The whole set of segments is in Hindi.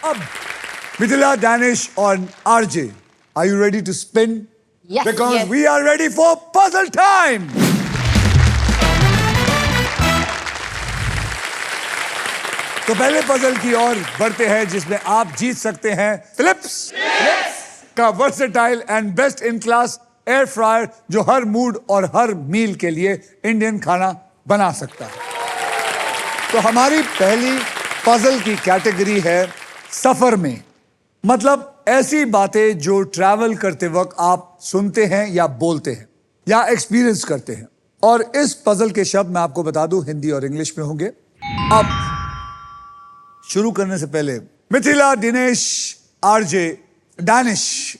अब Mithila, Danish on RJ. Are you ready to spin? Yes. Because Yes. we are ready for puzzle time. तो पहले पजल की ओर बढ़ते हैं जिसमें आप जीत सकते हैं फिलिप्स का versatile and best in class air fryer जो हर मूड और हर मील के लिए इंडियन खाना बना सकता है। तो हमारी पहली पजल की कैटेगरी है सफर में, मतलब ऐसी बातें जो ट्रैवल करते वक्त आप सुनते हैं या बोलते हैं या एक्सपीरियंस करते हैं। और इस पजल के शब्द मैं आपको बता दूं हिंदी और इंग्लिश में होंगे। अब शुरू करने से पहले मिथिला, दिनेश, आरजे, डैनिश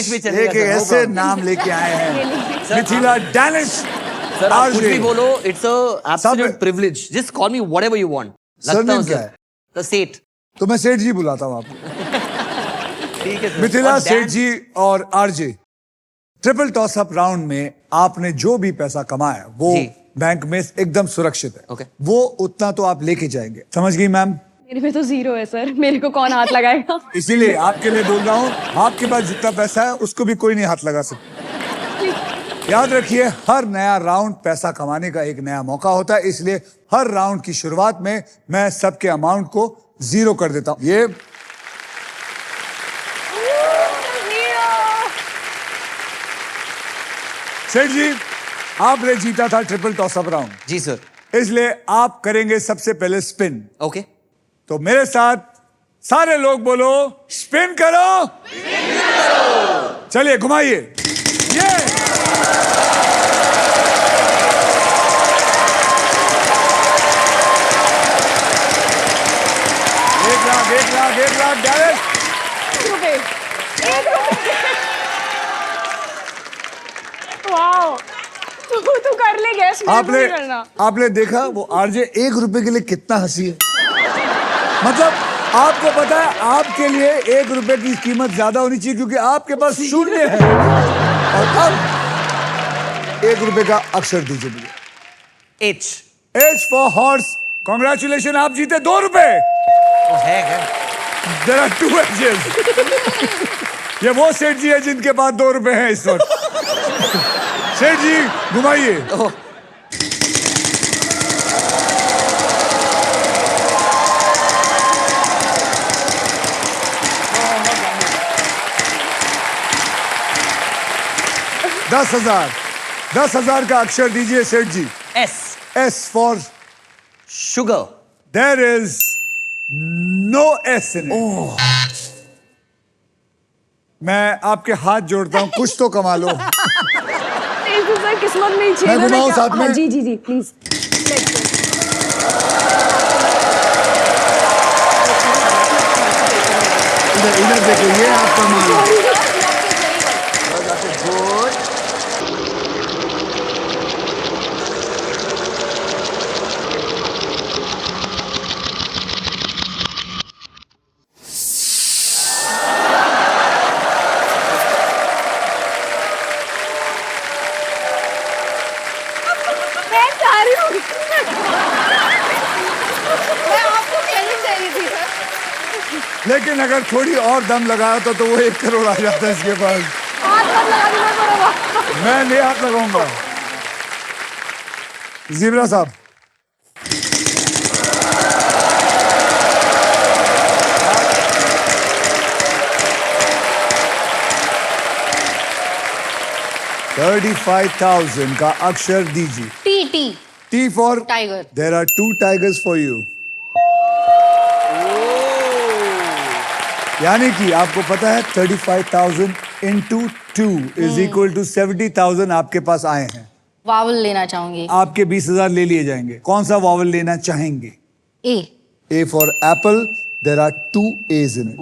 भी चलेगा एक सर, no ऐसे problem. नाम लेके आए हैं मिथिला, डैनिश, सर आप कुछ भी आरजे। बोलो, इट्स अ एब्सोल्यूट सब- privilege, just call me whatever you want. Surname क्या है? द सेठ। तो मैं सेठ जी बुलाता हूं आपको। ठीक है सर। मिथिला, और सेठ Dan- जी और RJ, triple toss up round में आपने जो भी पैसा कमाया वो जी। बैंक में एकदम सुरक्षित है। Okay. वो उतना तो आप लेके जाएंगे, समझ गई मैम? मेरे में तो 0 है सर, मेरे को कौन हाथ लगाएगा? इसीलिए आपके लिए बोल रहा हूँ, आपके पास जितना पैसा है उसको भी कोई नहीं हाथ लगा सकता। याद रखिए, हर नया राउंड पैसा कमाने का एक नया मौका होता है, इसलिए हर राउंड की शुरुआत में मैं सबके अमाउंट को 0 कर देता हूं। ये सेठ जी, आपने जीता था ट्रिपल टॉस अप राउंड, जी सर। इसलिए आप करेंगे सबसे पहले स्पिन। ओके। तो मेरे साथ सारे लोग बोलो, स्पिन करो। चलिए घुमाइए। ये एक लाख डायरेक्ट। ₹1 वाओ, तू कर ले गैस, मेरे को नहीं करना। आपने देखा वो आरजे ₹1 के लिए कितना हंसी है। मतलब आपको पता है आपके लिए ₹1 की कीमत ज्यादा होनी चाहिए क्योंकि आपके पास 0 है। और अब ₹1 का अक्षर दीजिए मुझे। H. H for horse. Congratulation, आप जीते ₹2। ओ है क्या? There are 2 H's. ये वो सेठ जी है जिनके पास ₹2 हैं इस वक्त। सेठ जी घुमाइए। ओह, 10,000 का अक्षर दीजिए सेठ जी। S. S for sugar. There is no S in it. मैं आपके हाथ जोड़ता हूं, कुछ तो कमा लो। प्लीज सर, किस्मत में ही छेद है। मैं घुमाऊं साथ में? हाँ, जी जी जी प्लीज। इधर देखो, ये आपका माल है। मैं चाह रही हूँ। मैं आपको चैलेंज दे रही थी सर। लेकिन अगर थोड़ी और दम लगाया तो वो 1 करोड़ आ जाता है इसके पास। हाथ मत लगा देना पड़ेगा। मैं नहीं हाथ लगाऊंगा। जीब्रा साहब, $35,000 का अक्षर दीजिए। T T for tiger. There are 2 tigers for you. यानी कि आपको पता है 35,000 into 2 इज इक्वल टू 70,000 आपके पास आए हैं। वावल लेना चाहूंगी। आपके 20,000 ले लिए जाएंगे। कौन सा वावल लेना चाहेंगे? ए। A for apple, there are 2 A's in it.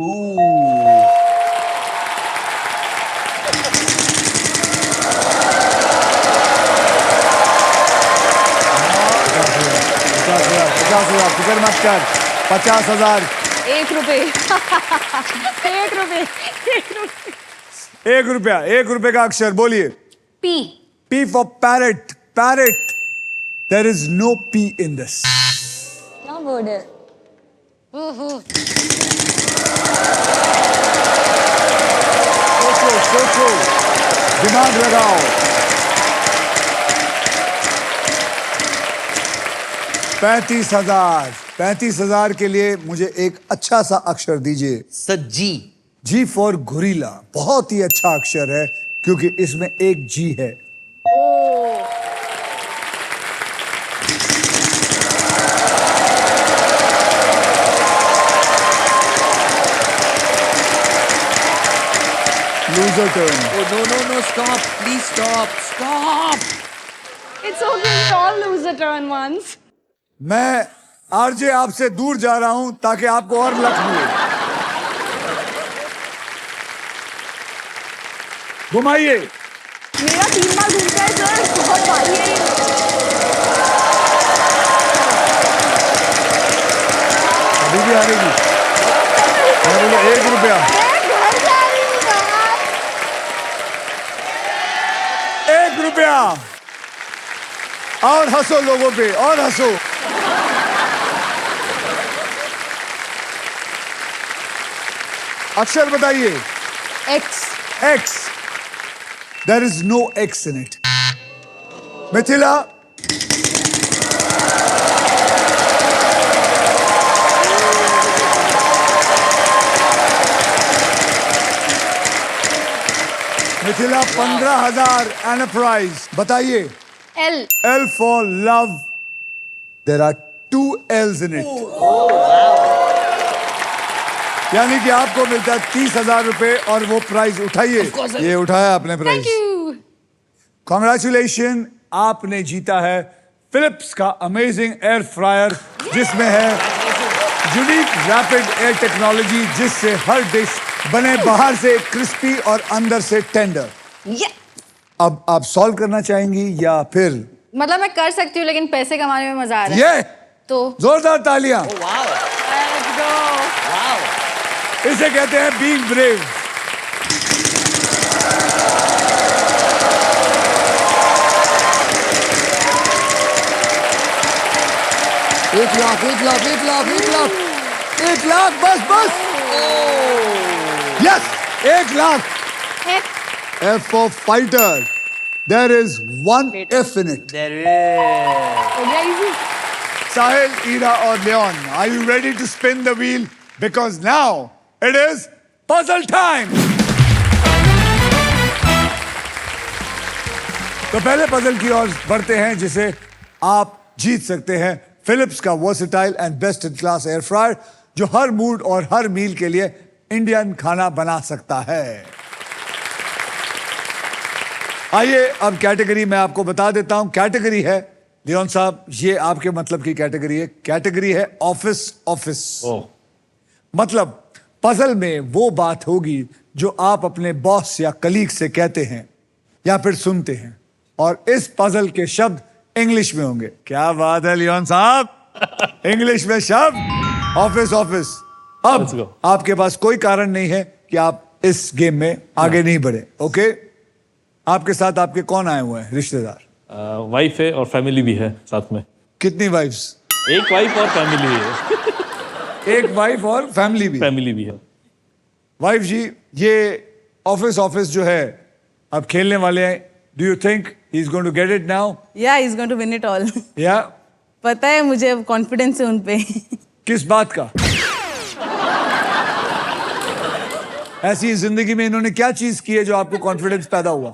फिक्र मत कर। 50,000। ₹1। ₹1 का अक्षर बोलिए। P. P for parrot. Parrot. There is no P in this. क्या वर्ड है? सोचो सोचो, दिमाग लगाओ। 35,000 के लिए मुझे एक अच्छा सा अक्षर दीजिए। Sir, G. जी फॉर गुरीला, बहुत ही अच्छा अक्षर है क्योंकि इसमें एक जी है। Loser turn. Oh, no, stop. Please stop. Stop. It's okay, we all lose a turn once. मैं आरजे आपसे दूर जा रहा हूं ताकि आपको और लक मिले। घुमाइए। मेरा 3 बार घूमता है सर, बहुत भारी है ये। अभी भी हारेगी। मैं बोला 1 रुपया। मैं घर जा रही हूँ यार। 1 रुपया। और हंसो लोगों पे, और हंसो। अक्षर बताइए। X. X. There is no X in it. Mithila. Mithila 15,000 and a prize. बताइए। L. L for love. There are 2 L's in it. यानी कि आपको मिलता है 30,000 रुपए और वो प्राइज उठाइए। ये उठाया आपने प्राइज। Thank you. कॉन्ग्रेचुलेशन, आपने जीता है फिलिप्स का अमेजिंग एयर फ्रायर जिसमें है यूनिक रैपिड एयर टेक्नोलॉजी जिससे हर डिश बने बाहर से क्रिस्पी और अंदर से टेंडर। Yeah. अब आप सॉल्व करना चाहेंगी या फिर मतलब मैं कर सकती हूँ लेकिन पैसे कमाने में मजा आ रहा है। ये तो जोरदार तालियां। Oh, wow. Let's go. Wow. इसे कहते हैं बीइंग ब्रेव। एक लाख 1 लाख बस yes 1 lakh. F. F for fighter. There is 1 F in it. There is. हो गया easy. Sahil, Ira और Leon, are you ready to spin the wheel? Because now it is puzzle time. तो पहले पजल की ओर बढ़ते हैं जिसे आप जीत सकते हैं फिलिप्स का versatile and best in class air fryer जो हर मूड और हर मील के लिए इंडियन खाना बना सकता है। आइए अब कैटेगरी मैं आपको बता देता हूं। कैटेगरी है लियोन साहब, ये आपके मतलब की कैटेगरी है। कैटेगरी है ऑफिस। मतलब पजल में वो बात होगी जो आप अपने बॉस या कलीग से कहते हैं या फिर सुनते हैं और इस पजल के शब्द इंग्लिश में होंगे। क्या बात है लियोन साहब, इंग्लिश में शब्द ऑफिस। अब आपके पास कोई कारण नहीं है कि आप इस गेम में आगे नहीं बढ़े। ओके, आपके साथ आपके कौन आए हुए हैं रिश्तेदार? वाइफ है और फैमिली भी है साथ में। कितनी वाइफ्स? एक वाइफ और फैमिली है। एक वाइफ और फैमिली भी है। वाइफ जी, ये ऑफिस जो है अब खेलने वाले हैं। Do you think he is going to get it now? या is going to win it all. या पता है मुझे, कॉन्फिडेंस है उन पे। किस बात का? ऐसी जिंदगी में इन्होंने क्या चीज की है जो आपको कॉन्फिडेंस पैदा हुआ?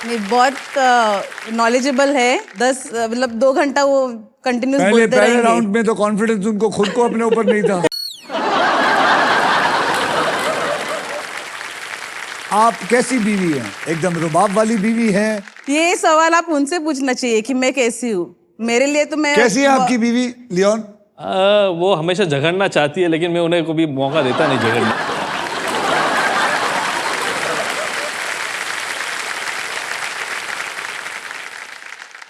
ये बहुत नॉलेजेबल है। 10 मतलब 2 घंटा वो कंटिन्यूस बोलते पहले रहेंगे। राउंड में तो कॉन्फिडेंस उनको खुद को अपने ऊपर नहीं था। आप कैसी बीवी हैं? एकदम रुबाब वाली बीवी हैं? ये सवाल आप उनसे पूछना चाहिए कि मैं कैसी हूँ। मेरे लिए तो मैं कैसी है आपकी बीवी लियोन? वो हमेशा झगड़ना चाहती है लेकिन मैं उन्हें कभी मौका देता नहीं झगड़ने।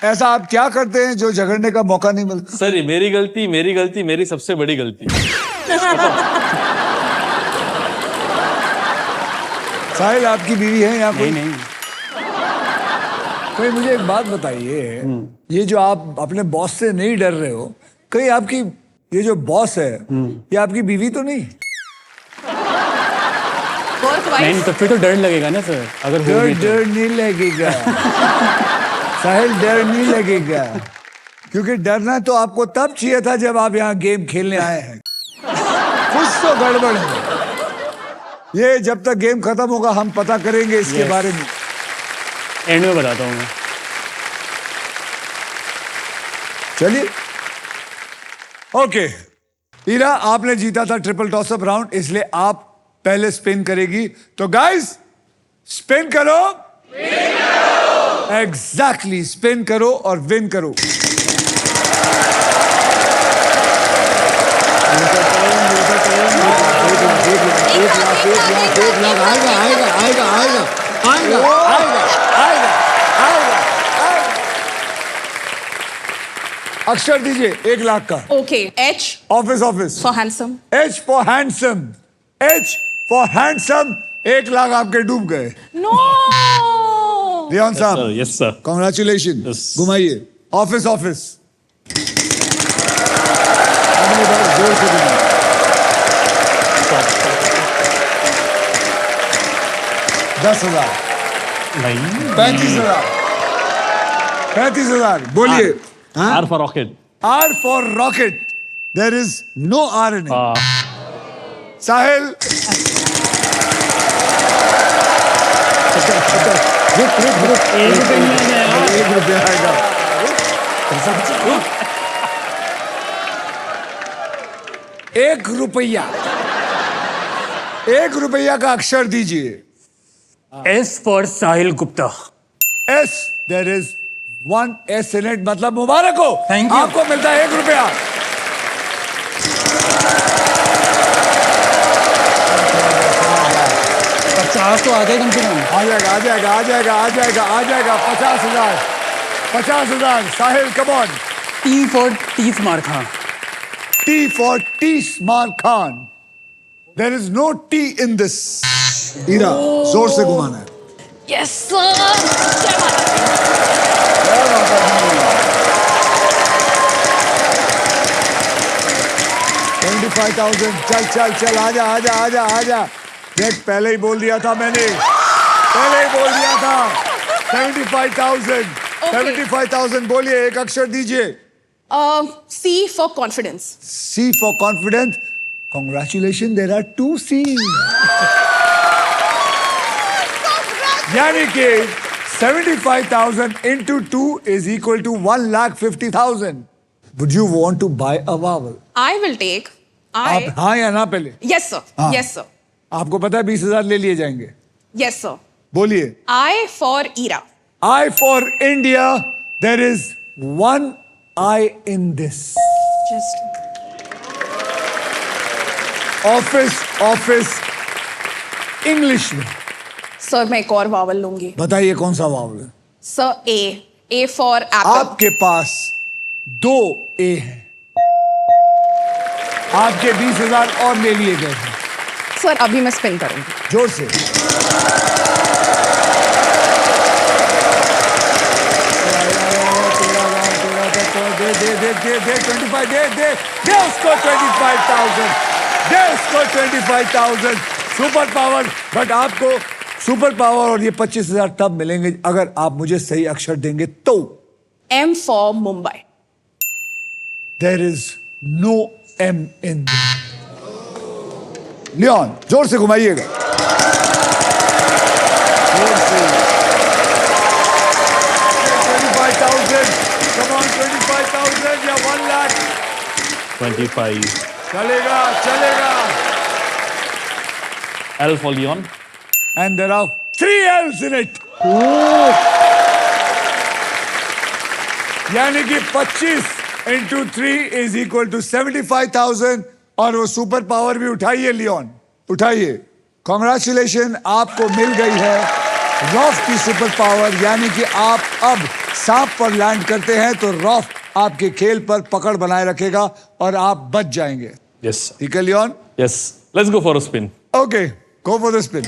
ऐसा आप क्या करते हैं जो झगड़ने का मौका नहीं मिलता? सर ये मेरी गलती मेरी सबसे बड़ी गलती। साहिल, आपकी बीवी है या कोई? नहीं। भाई मुझे एक बात बताइए, ये जो आप अपने बॉस से नहीं डर रहे हो, कहीं आपकी ये जो बॉस है ये आपकी बीवी तो नहीं? Work नहीं wise, तो फिर तो डर लगेगा ना सर, अगर डर होगी तो। डर नहीं लगेगा साहिल, डर नहीं लगेगा, क्योंकि डरना तो आपको तब चाहिए था जब आप यहाँ गेम खेलने आए हैं। कुछ तो गड़बड़ है। ये जब तक गेम खत्म होगा हम पता करेंगे इसके Yes. बारे में। एंड में बताता हूँ मैं। चलिए, ओके ईरा, आपने जीता था ट्रिपल टॉस अप राउंड, इसलिए आप पहले स्पिन करेगी। तो गाइस स्पिन करो, एग्जैक्टली स्पिन करो और विन करो। आएगा आएगा आएगा आएगा आएगा आएगा आएगा आएगा। अक्षर दीजिए 1 लाख का। Okay. H office office for handsome. H for handsome, H for handsome. 1 lakh आपके डूब गए। No. रियान साहब, यस सर। कॉन्ग्रेचुलेशन। Yes. घुमाइए ऑफिस ऑफिस। अगली बार जोर से घुमाइए। 10,000, नहीं 35,000, 35,000। बोलिए। R for rocket. R for rocket. There is no R in it. Sahil, रुक। 1 रुपया आएगा। 1 रुपया, 1 रुपया का अक्षर दीजिए। S for Sahil Gupta. S, there is 1 S in it, मतलब मुबारक हो, Thank you. आपको मिलता है 1 रुपया। पचास तो आ गए कम से कम। आ जाएगा आ जाएगा आ जाएगा आ जाएगा आ जाएगा। 50,000, 50,000। Sahil come on. T for T स्मार Khan. T for T Smart Khan. There is no T in this. हीरा, जोर से घुमाना है। Yes sir. जय माता दी। 25,000। चल चल चल, आजा आजा आजा आजा। देख, पहले ही बोल दिया था मैंने, पहले ही बोल दिया था। 75,000, 75,000। बोलिए, एक अक्षर दीजिए। C for confidence. C for confidence. Congratulations, there are 2 C's. यानी कि 75,000 into 2 is equal to 1,50,000. Would you want to buy a vowel? I will take. आप हाँ या ना पहले? Yes sir. हाँ। Yes sir. आपको पता है 20,000 ले लिए जाएंगे। Yes sir. बोलिए। I for Ira. I for India. There is 1 I in this. Just. Office office English में। Sir मैं एक और vowel लूंगी. बताइए कौन सा वावल है? Sir A. A for apple. आपके पास 2 ए हैं। आपके 20,000 और ले लिए गए हैं। Sir अभी मैं spin करूंगी. जोर से। दे 25, दे उसको 25,000, दे उसको 25,000। Super power. बट आपको सुपर पावर और ये 25,000 तब मिलेंगे अगर आप मुझे सही अक्षर देंगे तो। M for Mumbai. There is no M in this. Leon, जोर से घुमाइएगा। जोर से। 25,000। Come on, 25,000 या 1 लाख। 25। चलेगा चलेगा। L for Leon। And there are 3 L's in it. यानी कि 25 into 3 is equal to 75,000। और वो सुपर पावर भी उठाइए लियोन, उठाइए। कॉन्ग्रेचुलेशन, आपको मिल गई है रॉफ की सुपर पावर। यानी कि आप अब सांप पर लैंड करते हैं तो रॉफ आपके खेल पर पकड़ बनाए रखेगा और आप बच जाएंगे। Yes sir। ठीक है Leon? Yes। Let's go for a spin। Okay, go for the spin.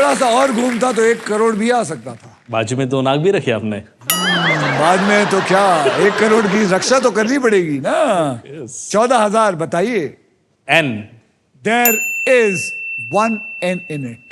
थोड़ा सा और घूमता तो 1 करोड़ भी आ सकता था। बाजू में 2 नाक भी रखे आपने। बाद में तो क्या 1 करोड़ की रक्षा तो करनी पड़ेगी ना। 14,000 बताइए। N. There is one N in it.